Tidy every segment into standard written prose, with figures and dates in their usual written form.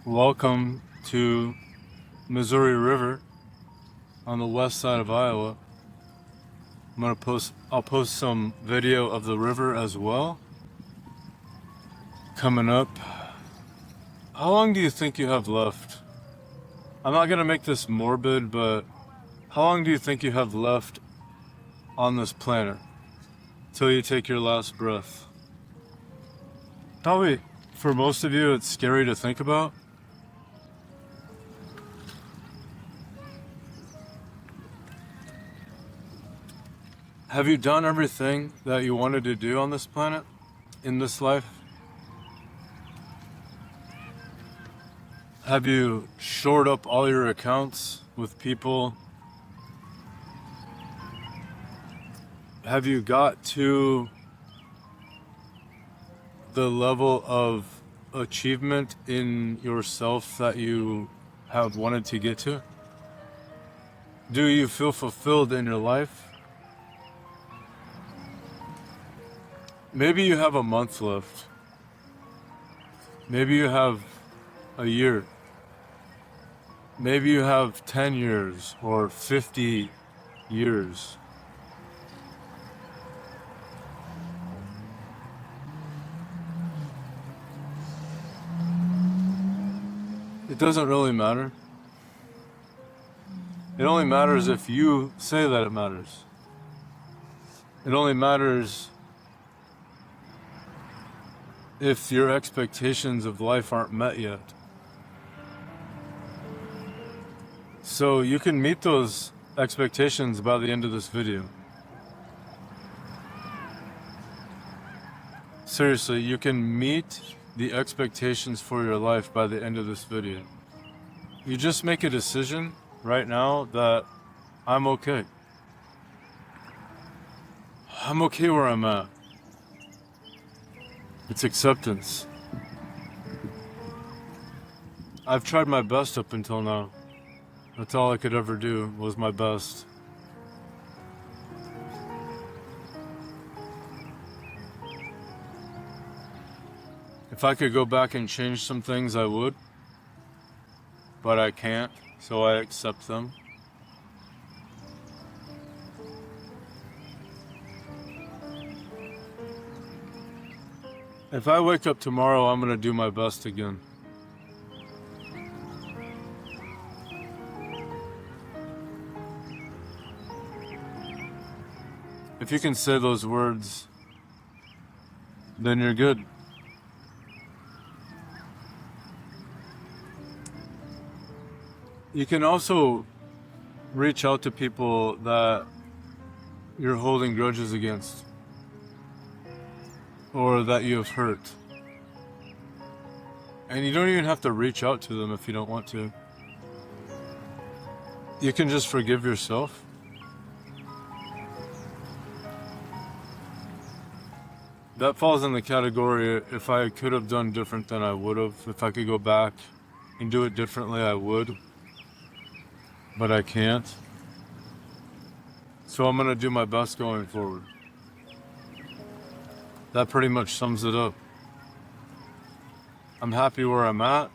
Welcome to Missouri River on the west side of Iowa. I'll post some video of the river as well coming up. How long do you think you have left? I'm not gonna make this morbid, but how long do you think you have left on this planet till you take your last breath? Probably for most of you it's scary to think about. Have you done everything that you wanted to do on this planet, in this life? Have you shored up all your accounts with people? Have you got to the level of achievement in yourself that you have wanted to get to? Do you feel fulfilled in your life? Maybe you have a month left. Maybe you have a year. Maybe you have 10 years or 50 years. It doesn't really matter. It only matters if you say that it matters. It only matters if your expectations of life aren't met yet. So you can meet those expectations by the end of this video. Seriously, you can meet the expectations for your life by the end of this video. You just make a decision right now that I'm okay. I'm okay where I'm at. It's acceptance. I've tried my best up until now. That's all I could ever do was my best. If I could go back and change some things, I would. But I can't, so I accept them. If I wake up tomorrow, I'm gonna do my best again. If you can say those words, then you're good. You can also reach out to people that you're holding grudges against or that you have hurt. And you don't even have to reach out to them if you don't want to. You can just forgive yourself. That falls in the category, if I could have done different, then I would have. If I could go back and do it differently, I would. But I can't. So I'm gonna do my best going forward. That pretty much sums it up. I'm happy where I'm at.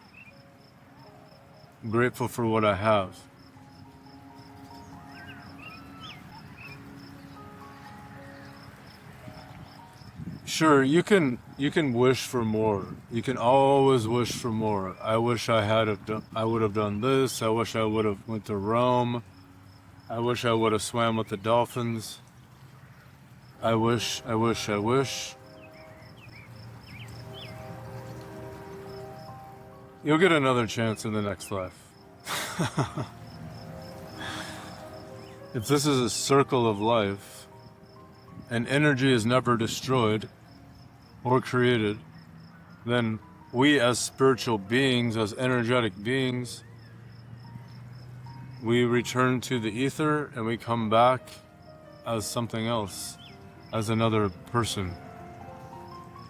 I'm grateful for what I have. Sure, you can wish for more. You can always wish for more. I wish I would have done this. I wish I would have went to Rome. I wish I would have swam with the dolphins. I wish. You'll get another chance in the next life. If this is a circle of life, and energy is never destroyed or created, then we as spiritual beings, as energetic beings, we return to the ether and we come back as something else, as another person,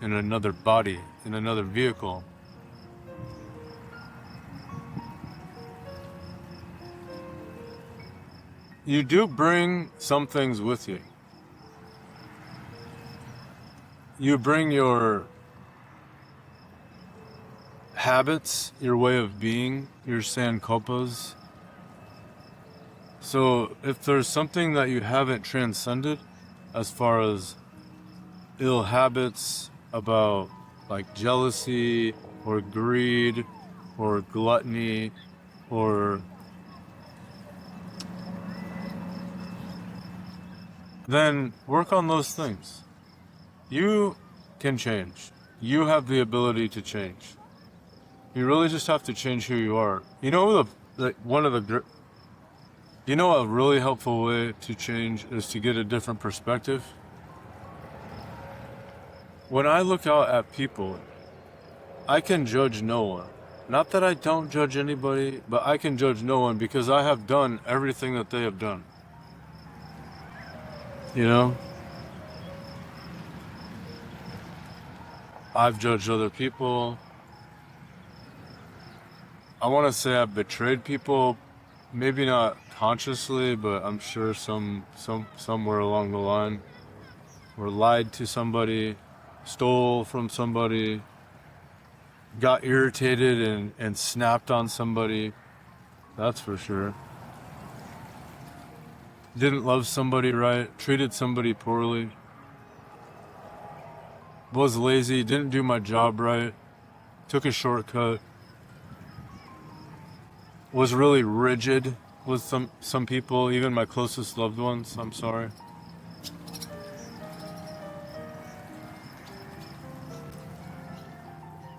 in another body, in another vehicle. You do bring some things with you. You bring your habits, your way of being, your sankalpas. So if there's something that you haven't transcended as far as ill habits about like jealousy or greed or gluttony or then work on those things. You can change. You have the ability to change. You really just have to change who you are. You know you know a really helpful way to change is to get a different perspective. When I look out at people, I can judge no one. Not that I don't judge anybody, but I can judge no one because I have done everything that they have done. You know? I've judged other people. I want to say I've betrayed people, maybe not consciously, but I'm sure somewhere along the line, or lied to somebody, stole from somebody, got irritated and snapped on somebody. That's for sure. Didn't love somebody right, treated somebody poorly, was lazy, didn't do my job right, took a shortcut, was really rigid with some people, even my closest loved ones. I'm sorry.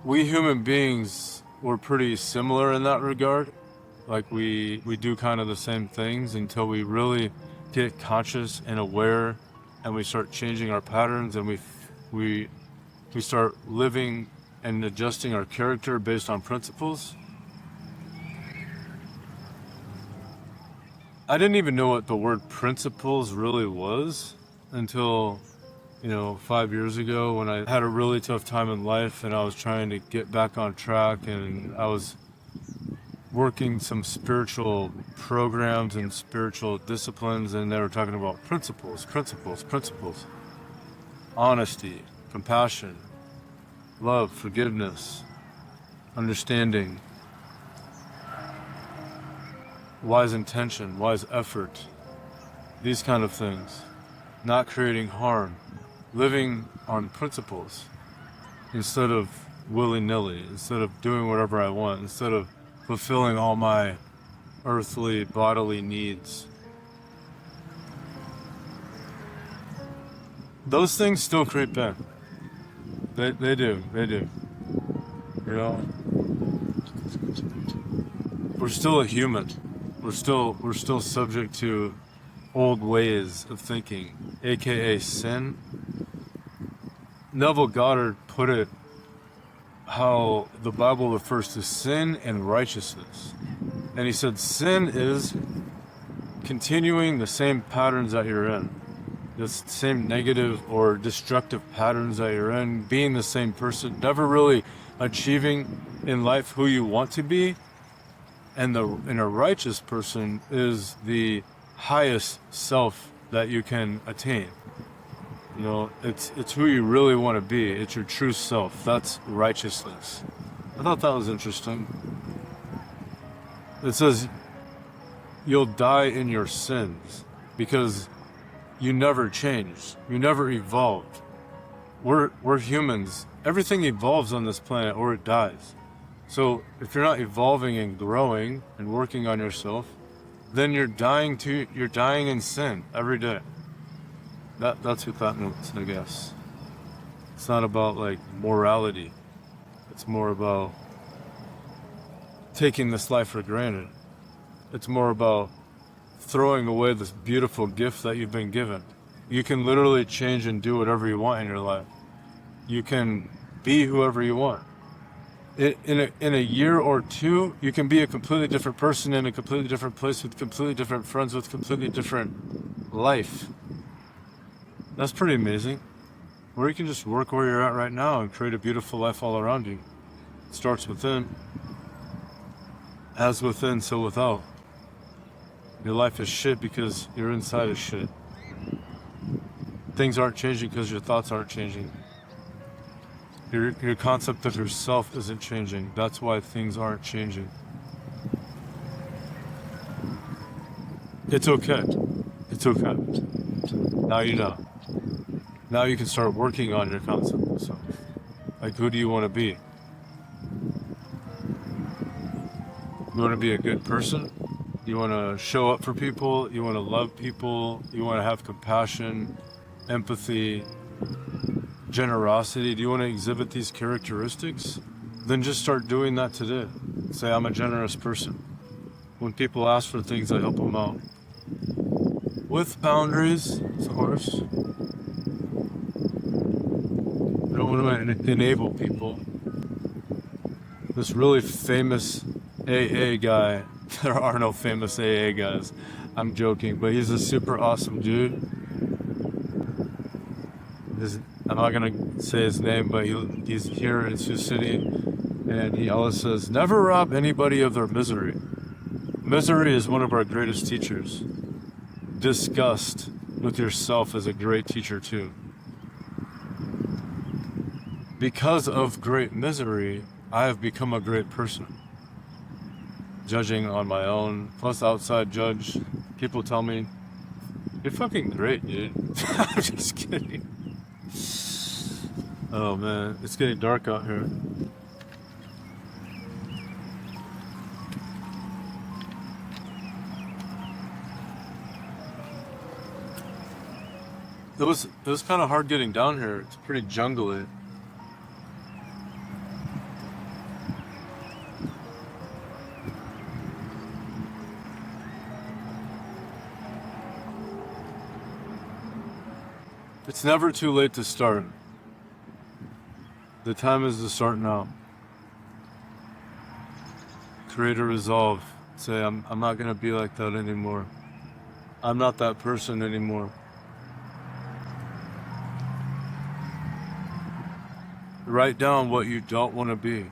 We human beings were pretty similar in that regard. Like we do kind of the same things until we really get conscious and aware, and we start changing our patterns, and we start living and adjusting our character based on principles. I didn't even know what the word principles really was until, 5 years ago when I had a really tough time in life and I was trying to get back on track, and I was working some spiritual programs and spiritual disciplines, and they were talking about principles, honesty, compassion, love, forgiveness, understanding, wise intention, wise effort, these kind of things. Not creating harm, living on principles instead of willy-nilly, instead of doing whatever I want, instead of fulfilling all my earthly bodily needs. Those things still creep in. They do. You know? We're still a human. We're still subject to old ways of thinking, aka sin. Neville Goddard put it how the Bible refers to sin and righteousness. And he said sin is continuing the same patterns that you're in, the same negative or destructive patterns that you're in, being the same person, never really achieving in life who you want to be. And a righteous person is the highest self that you can attain. It's who you really want to be. It's your true self. That's righteousness. I thought that was interesting. It says you'll die in your sins because you never changed. You never evolved. We're humans. Everything evolves on this planet or it dies. So if you're not evolving and growing and working on yourself, then you're dying in sin every day. That's what that means, I guess. It's not about like morality. It's more about taking this life for granted. It's more about throwing away this beautiful gift that you've been given. You can literally change and do whatever you want in your life. You can be whoever you want. In a year or two, you can be a completely different person in a completely different place with completely different friends with completely different life. That's pretty amazing. Or you can just work where you're at right now and create a beautiful life all around you. It starts within. As within, so without. Your life is shit because you're inside of shit. Things aren't changing because your thoughts aren't changing. Your concept of yourself isn't changing. That's why things aren't changing. It's okay. It's okay. Now you know. Now you can start working on your concept of yourself. Like, who do you want to be? You want to be a good person? You want to show up for people? You want to love people? You want to have compassion, empathy, generosity? Do you want to exhibit these characteristics? Then just start doing that today. Say, I'm a generous person. When people ask for things, I help them out. With boundaries, of course. I don't want to enable people. This really famous AA guy, there are no famous AA guys, I'm joking, but he's a super awesome dude. I'm not going to say his name, but he's here in Sioux City, and he always says, never rob anybody of their misery. Misery is one of our greatest teachers. Disgust with yourself is a great teacher too. Because of great misery, I have become a great person. Judging on my own, plus outside judge, people tell me, you're fucking great, dude. I'm just kidding. Oh man, it's getting dark out here. It was kind of hard getting down here. It's pretty jungly. It's never too late to start. The time is to start now. Create a resolve. Say, I'm not gonna be like that anymore. I'm not that person anymore. Write down what you don't want to be.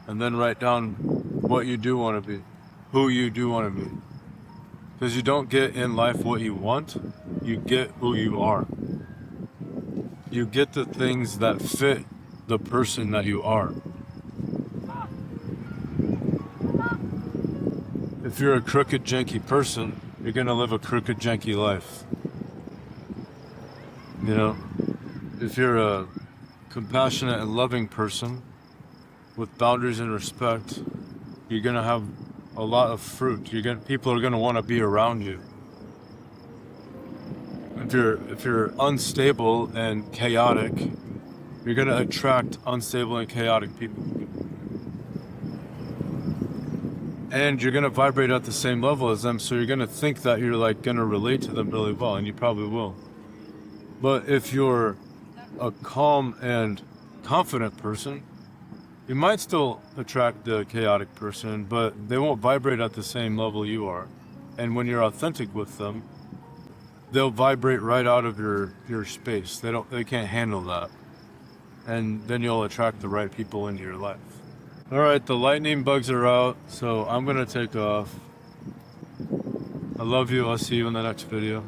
And then write down what you do want to be. Who you do want to be. Because you don't get in life what you want, you get who you are. You get the things that fit the person that you are. If you're a crooked, janky person, you're going to live a crooked, janky life. You know, if you're a compassionate and loving person with boundaries and respect, you're going to have a lot of fruit. People are going to want to be around you. If you're unstable and chaotic, you're going to attract unstable and chaotic people. And you're going to vibrate at the same level as them, so you're going to think that you're like going to relate to them really well, and you probably will. But if you're a calm and confident person, you might still attract the chaotic person, but they won't vibrate at the same level you are. And when you're authentic with them, they'll vibrate right out of your space. They can't handle that. And then you'll attract the right people into your life. All right, the lightning bugs are out, so I'm gonna take off. I love you. I'll see you in the next video.